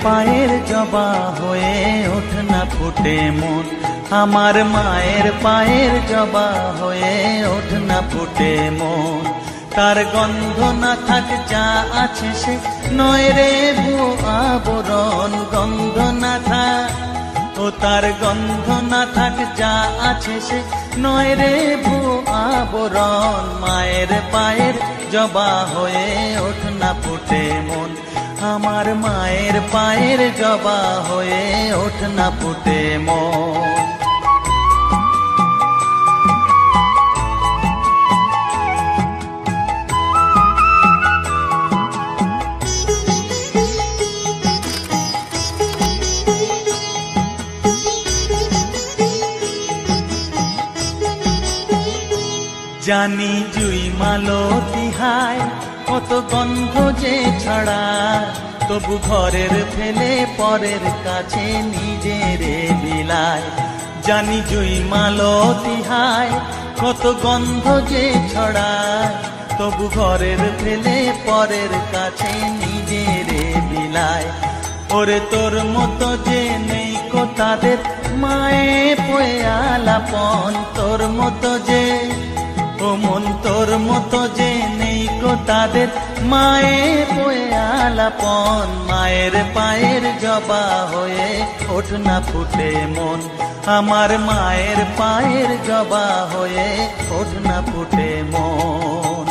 পায়ের জবা হয়ে ওঠ না ফুটে মন, আমার মায়ের পায়ের জবা হয়ে ওঠ না ফুটে মন। তার গন্ধ না থাক যা আছে সে নয় রে ভুয়ো আবরণ, গন্ধ না থাক ও তার গন্ধ না থাক যা আছে সে নয় রে ভুয়ো আবরণ। মায়ের পায়ের জবা হয়ে ওঠ না ফুটে মন, আমার মায়ের পায়ের জবা হয়ে ওঠ না ফুটে মন। জানি জুই মালতী হায় কত গন্ধ যে ছড়ায়, তবু ঘরের ফেলে পরের কাছে নিজেরে বিলায়। জানি জুই মালতী হায় কত গন্ধ যে ছড়ায়, তবু ঘরের ফেলে পরের কাছে নিজেরে বিলায়। ওরে তোর মতো যে নেই কো তাদের মায়ে পয়ে আলাপন, তোর মতো যে ও মন তোর মতো যে নেই গো তাদের মায়ে পয়ে আলাপন। মায়ের পায়ের জবা হয়ে ওঠ না ফুটে মন, আমার মায়ের পায়ের জবা হয়ে ওঠ না ফুটে মন।